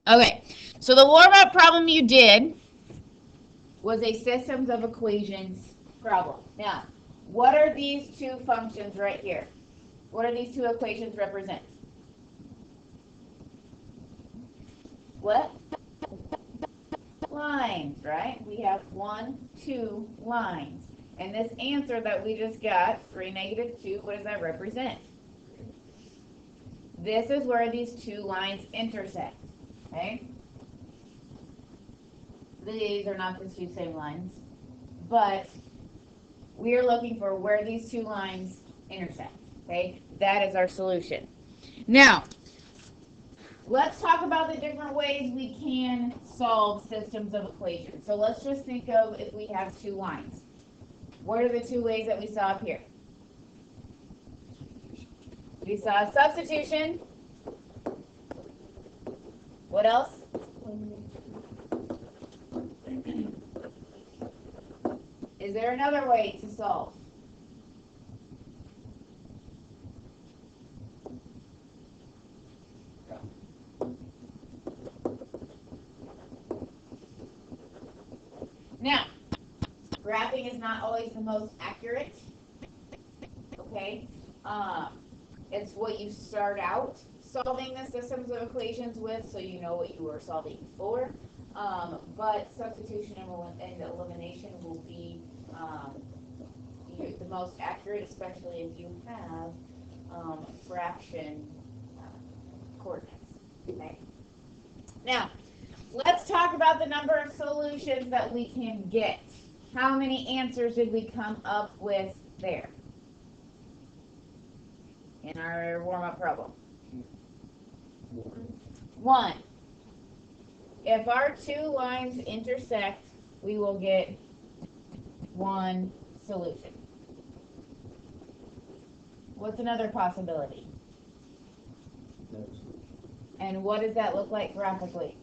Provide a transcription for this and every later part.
Okay, so the warm-up problem you did was a systems of equations problem. Now, what are these two functions right here? What do these two equations represent? What? Lines, right? We have 1, 2 lines. And this answer that we just got, 3, negative 2, what does that represent? This is where these two lines intersect, okay? These are not the two same lines, but we are looking for where these two lines intersect, okay? That is our solution. Now, let's talk about the different ways we can solve systems of equations. So let's just think of if we have two lines. What are the two ways that we saw up here? We saw substitution. What else? Is there another way to solve? Now, graphing is not always the most accurate, okay? It's what you start out solving the systems of equations with, so you know what you are solving for. But substitution and elimination will be the most accurate, especially if you have fraction coordinates. Okay. Now, let's talk about the number of solutions that we can get. How many answers did we come up with there in our warm-up problem? 1. If our two lines intersect, we will get one solution. What's another possibility? And what does that look like graphically?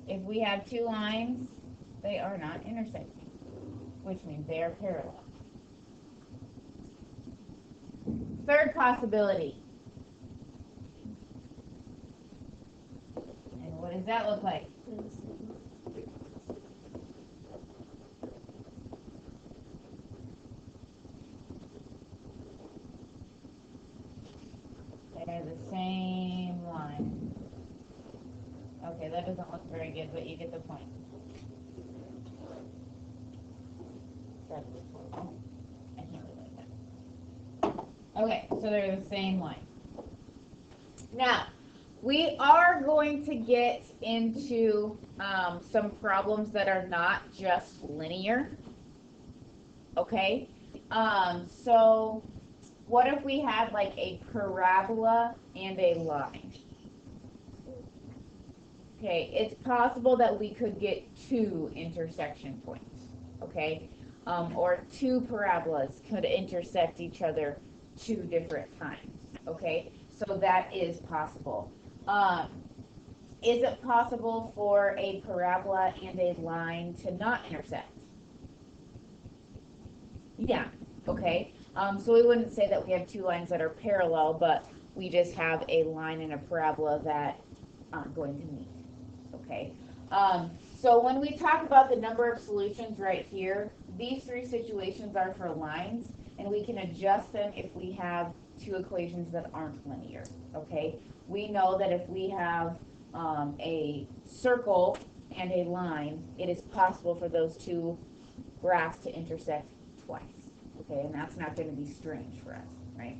If we have two lines, they are not intersecting, which means they are parallel. Third possibility. And what does that look like? They're the same line. Okay, that doesn't look very good, but you get the point. I can't really like that. Okay, so they're the same line. Now, we are going to get into some problems that are not just linear. Okay? So what if we had like a parabola and a line? Okay, it's possible that we could get two intersection points. Okay? Or two parabolas could intersect each other two different times. Okay? So that is possible. Is it possible for a parabola and a line to not intersect? Yeah, okay. So we wouldn't say that we have two lines that are parallel, but we just have a line and a parabola that aren't going to meet. Okay. So when we talk about the number of solutions right here, these three situations are for lines, and we can adjust them if we have two equations that aren't linear. Okay. We know that if we have a circle and a line, it is possible for those two graphs to intersect twice. Okay, and that's not going to be strange for us, right?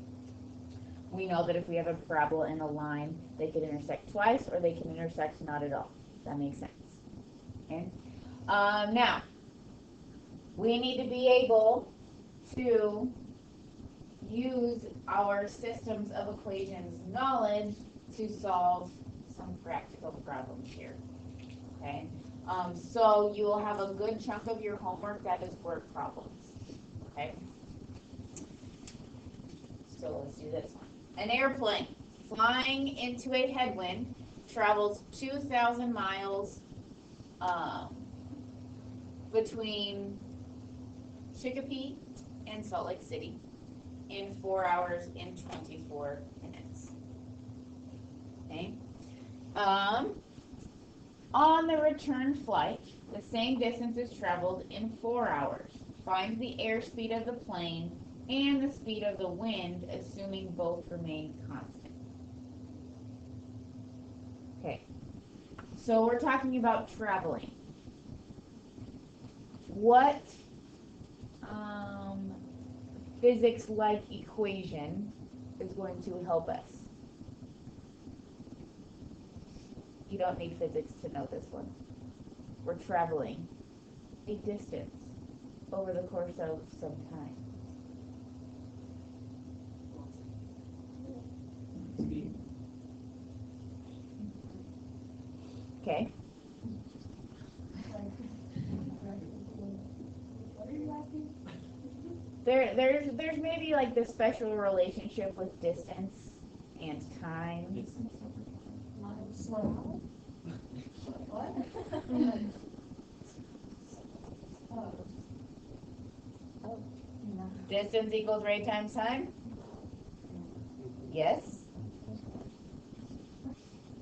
We know that if we have a parabola and a line, they can intersect twice or they can intersect not at all. That makes sense. Okay. Now, we need to be able to use our systems of equations knowledge to solve some practical problems here. Okay. So you will have a good chunk of your homework that is word problems. Okay. So let's do this one. An airplane flying into a headwind travels 2,000 miles between Chicopee and Salt Lake City in 4 hours and 24 minutes. On the return flight, the same distance is traveled in 4 hours. Find the airspeed of the plane and the speed of the wind, assuming both remain constant. Okay, so we're talking about traveling. What physics-like equation is going to help us? You don't need physics to know this one. We're traveling a distance over the course of some time. Speed. Okay. There's maybe like this special relationship with distance and time. What? Distance equals rate times time? Yes?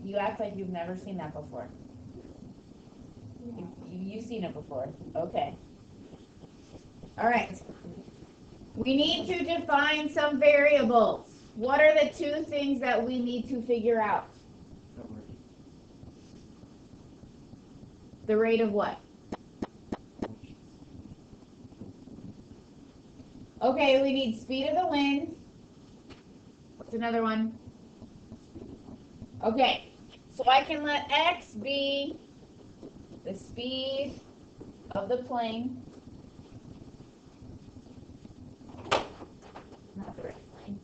You act like you've never seen that before. You've seen it before. Okay. All right. We need to define some variables. What are the two things that we need to figure out? The rate of what? Okay, we need speed of the wind. What's another one? Okay, so I can let x be the speed of the plane. Not the right plane.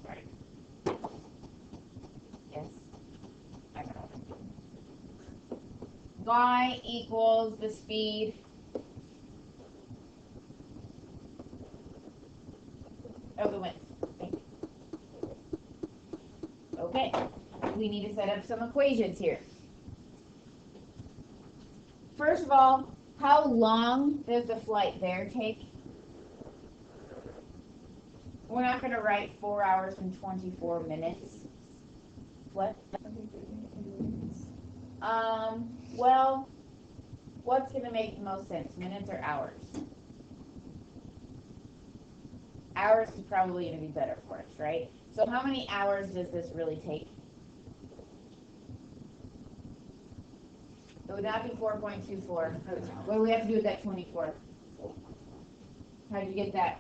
Sorry. Yes. I got it. Y equals the speed of the wind. Okay, we need to set up some equations here. First of all, how long does the flight there take? We're not going to write 4 hours and 24 minutes. What? Well, what's going to make the most sense, minutes or hours? Hours is probably going to be better for us, right? So how many hours does this really take? It would not be 4.24. What do we have to do with that 24? How did you get that?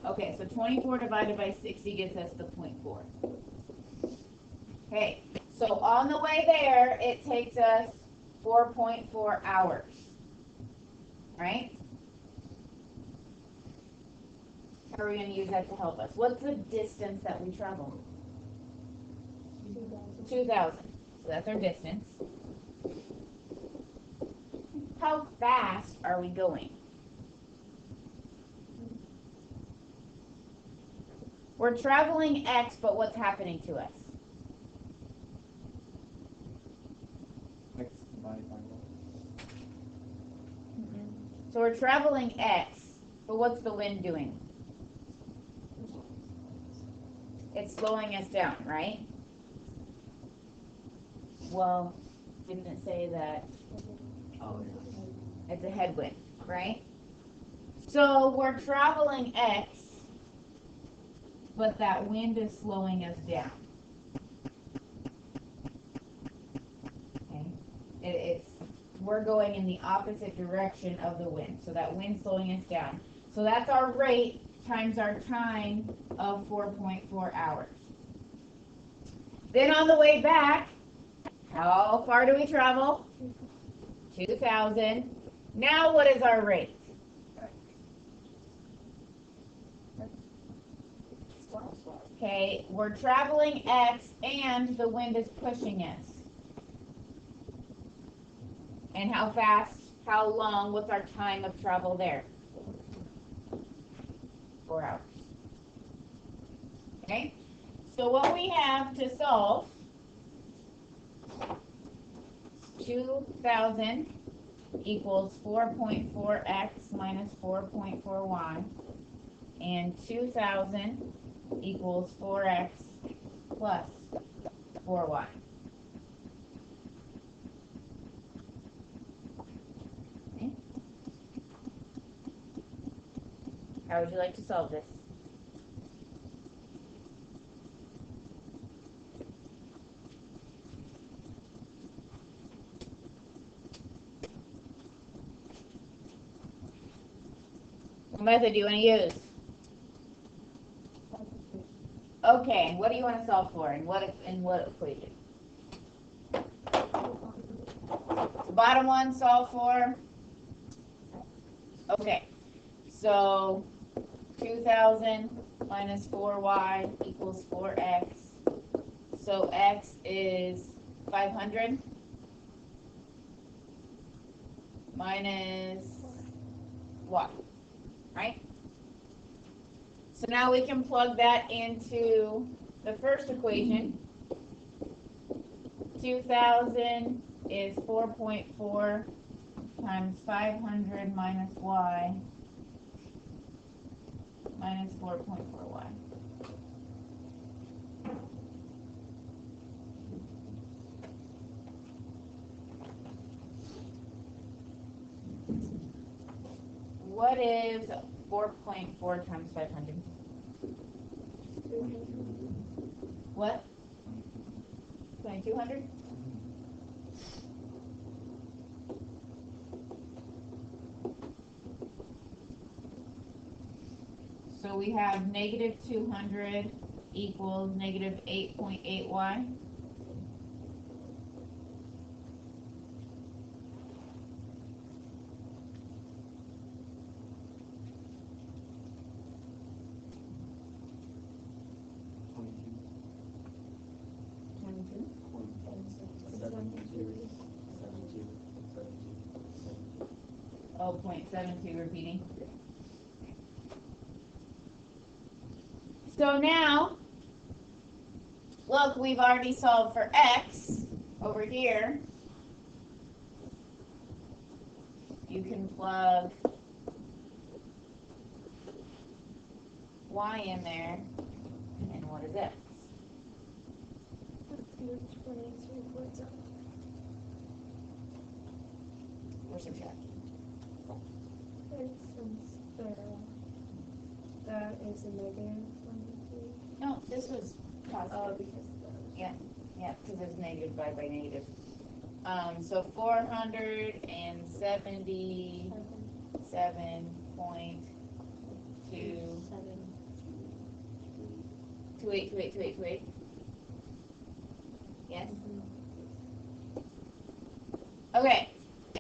Okay, so 24 divided by 60 gets us the 0.4. Okay, so on the way there, it takes us 4.4 hours, right? How are we going to use that to help us? What's the distance that we traveled? 2,000. So that's our distance. How fast are we going? We're traveling X, but what's happening to us? X divided by what? So we're traveling X, but what's the wind doing? It's slowing us down, right? Well, didn't it say that it's a headwind, right? So we're traveling X, but that wind is slowing us down. Okay? We're going in the opposite direction of the wind, so that wind's slowing us down. So that's our rate times our time of 4.4 hours. Then on the way back, how far do we travel? 2,000. Now what is our rate? Okay, we're traveling X and the wind is pushing us. And how fast, how long, what's our time of travel there? 4 hours. Okay, so what we have to solve, 2,000 equals 4.4x minus 4.4y, and 2,000 equals 4x plus 4y. Okay. How would you like to solve this? What method do you want to use? Okay, and what do you want to solve for? In what equation? The bottom one, solve for? Okay, so 2,000 minus 4y equals 4x. So x is 500 minus y, right? So now we can plug that into the first equation. 2,000 is 4.4 times 500 minus y minus 4.4y. What is 4.4 times 500? What? 2,200? So we have negative 200 equals negative 8.8y. Oh, 0.72 repeating. So now, look, we've already solved for x over here. You can plug y in there, and what is x? We're subtracting. That is a negative 22. No, this was positive. Because Yeah, because it's negative divided by negative. So 477.2. 28. Yes? Okay,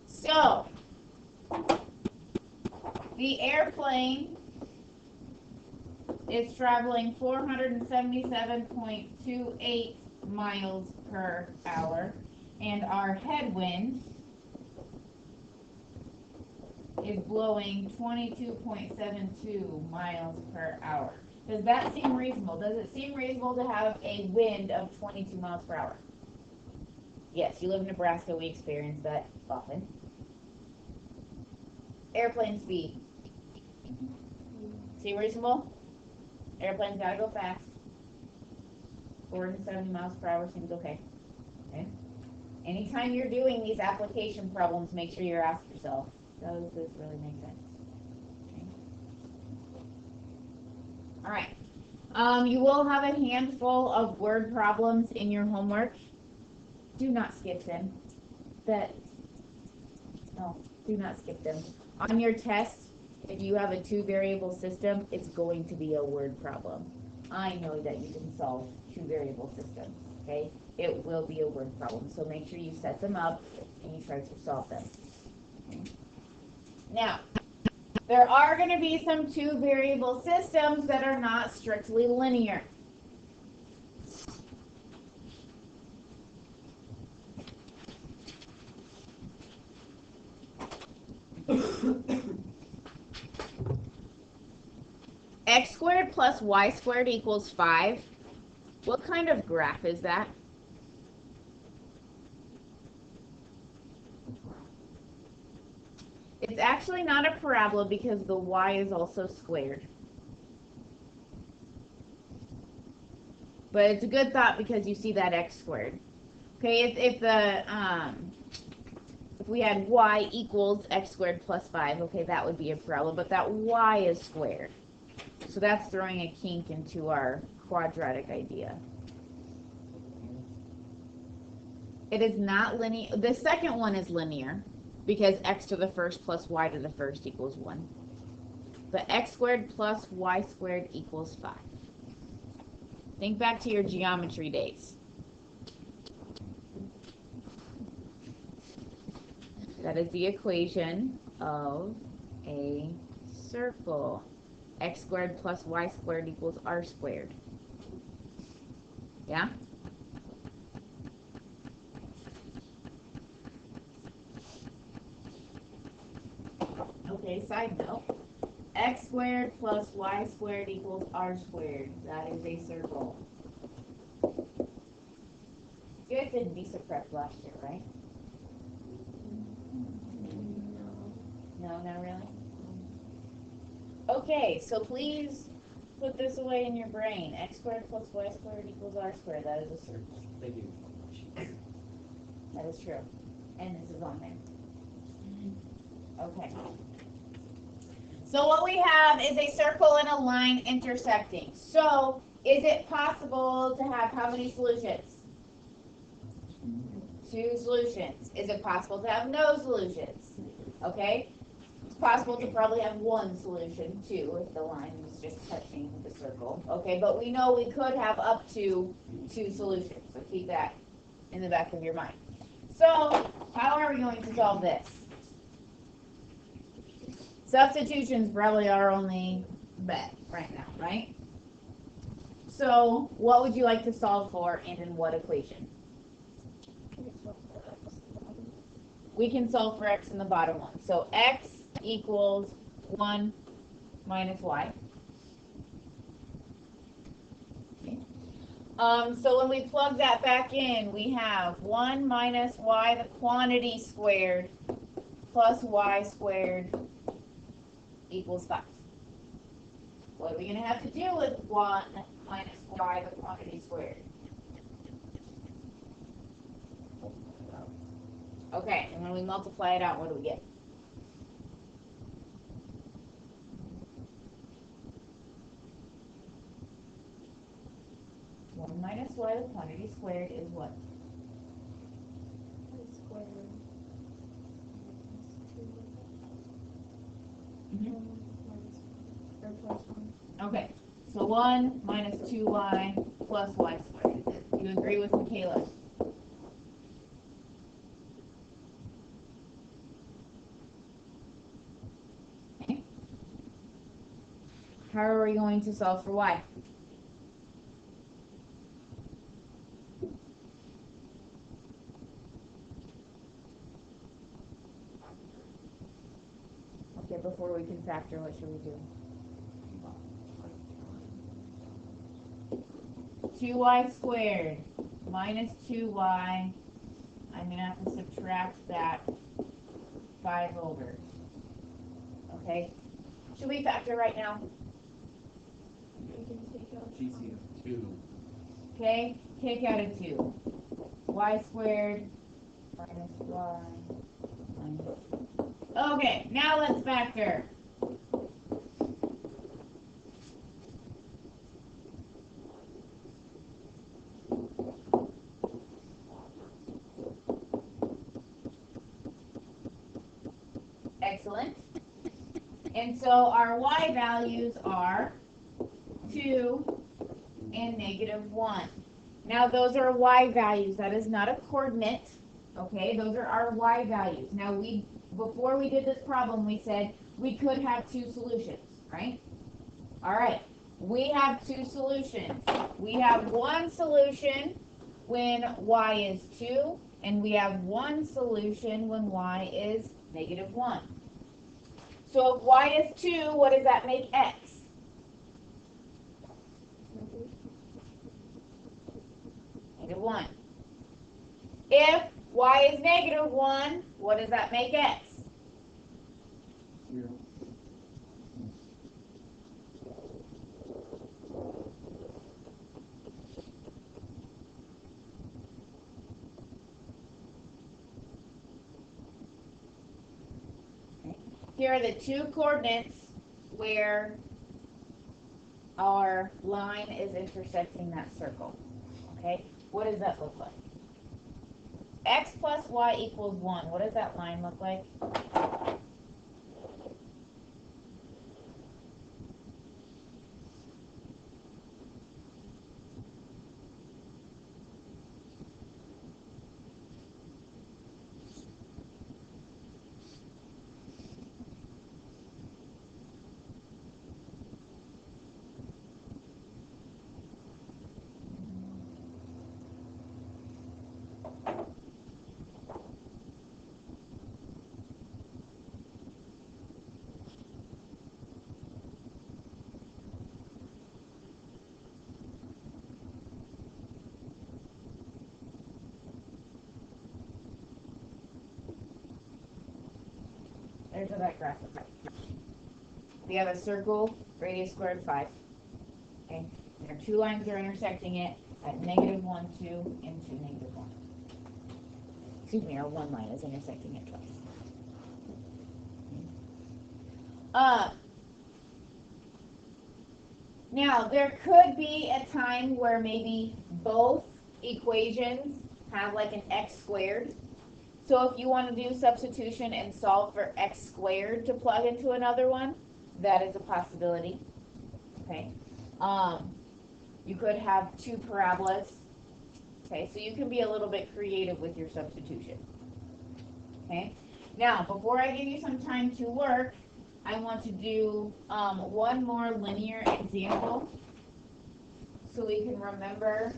so the airplane is traveling 477.28 miles per hour, and our headwind is blowing 22.72 miles per hour. Does that seem reasonable? Does it seem reasonable to have a wind of 22 miles per hour? Yes, you live in Nebraska, we experience that often. Airplane speed. Seem reasonable? Airplane's gotta go fast. 470 miles per hour seems okay. Okay. Anytime you're doing these application problems, make sure you ask yourself, does this really make sense? Okay. All right. You will have a handful of word problems in your homework. Do not skip them. Do not skip them. On your test, if you have a two-variable system, it's going to be a word problem. I know that you can solve two-variable systems, okay? It will be a word problem, so make sure you set them up and you try to solve them. Okay? Now, there are going to be some two-variable systems that are not strictly linear. X squared plus y squared equals 5. What kind of graph is that? It's actually not a parabola because the y is also squared. But it's a good thought because you see that x squared. Okay, if we had y equals x squared plus 5, okay, that would be a parabola, but that y is squared. So that's throwing a kink into our quadratic idea. It is not linear. The second one is linear because x to the first plus y to the first equals 1. But x squared plus y squared equals 5. Think back to your geometry days. That is the equation of a circle. X squared plus y squared equals r squared. Yeah? Okay, side note. X squared plus y squared equals r squared. That is a circle. You guys did Visa prep last year, right? No, not really. Okay, so please put this away in your brain. X squared plus y squared equals r squared. That is a circle. Thank you. That is true. And this is on there. Okay. So what we have is a circle and a line intersecting. So is it possible to have how many solutions? 2 solutions. Is it possible to have no solutions? Okay. It's possible to probably have 1 solution too if the line was just touching the circle. Okay, but we know we could have up to 2 solutions. So keep that in the back of your mind. So how are we going to solve this? Substitution's probably our only bet right now, right? So what would you like to solve for and in what equation? We can solve for x in the bottom one. So x equals 1 minus y. Okay. So when we plug that back in, we have 1 minus y, the quantity squared, plus y squared equals 5. What are we going to have to do with 1 minus y, the quantity squared? Okay, and when we multiply it out, what do we get? One minus y, the quantity squared is what? Okay, so 1 minus 2y plus y squared. Do you agree with Michaela? Okay. How are we going to solve for y? Okay, before we can factor, what should we do? 2y squared minus 2y. I'm going to have to subtract that 5 over. Okay? Should we factor right now? GCF 2. Okay? Take out a 2. Y squared minus y minus. Okay, now let's factor. Excellent. And so our y values are 2 and negative 1. Now those are y values. That is not a coordinate. Okay, those are our y values. Now before we did this problem, we said we could have 2 solutions, right? All right, we have 2 solutions. We have 1 solution when y is 2, and we have 1 solution when y is negative 1. So if y is 2, what does that make x? Negative 1. If y is negative 1, what does that make x? 0. here are the two coordinates where our line is intersecting that circle. Okay, what does that look like? X plus y equals 1. What does that line look like? There's what that graph looks like. We have a circle, radius squared 5. Okay, there are two lines that are intersecting it at negative 1, 2, and 2, negative 1. Excuse me, or one line is intersecting it twice. Now, there could be a time where maybe both equations have like an x squared. So if you want to do substitution and solve for x squared to plug into another one, that is a possibility. Okay. You could have two parabolas. Okay, so you can be a little bit creative with your substitution. Okay. Now, before I give you some time to work, I want to do one more linear example so we can remember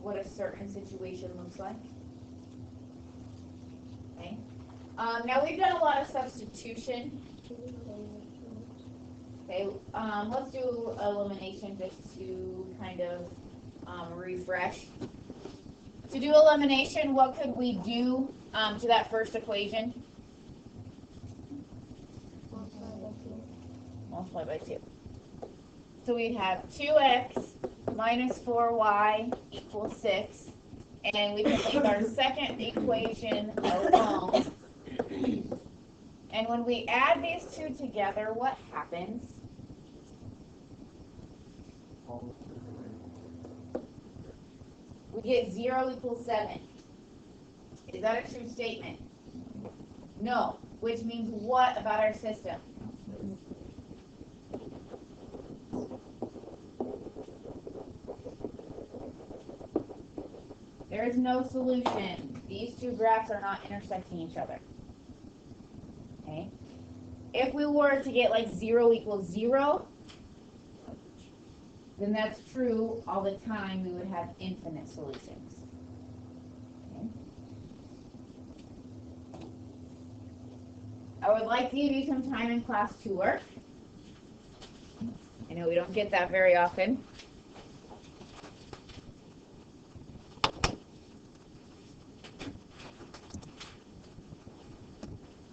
what a certain situation looks like. Okay. Now we've done a lot of substitution. Okay, let's do elimination just to kind of refresh. To do elimination, what could we do to that first equation? Multiply by 2. So we'd have 2x minus 4y equals 6. And we can leave our second equation alone. And when we add these two together, what happens? We get 0 equals 7. Is that a true statement? No. Which means what about our system? There is no solution. These two graphs are not intersecting each other. Okay? If we were to get like 0 equals 0, then that's true all the time. We would have infinite solutions. Okay? I would like to give you some time in class to work. I know we don't get that very often.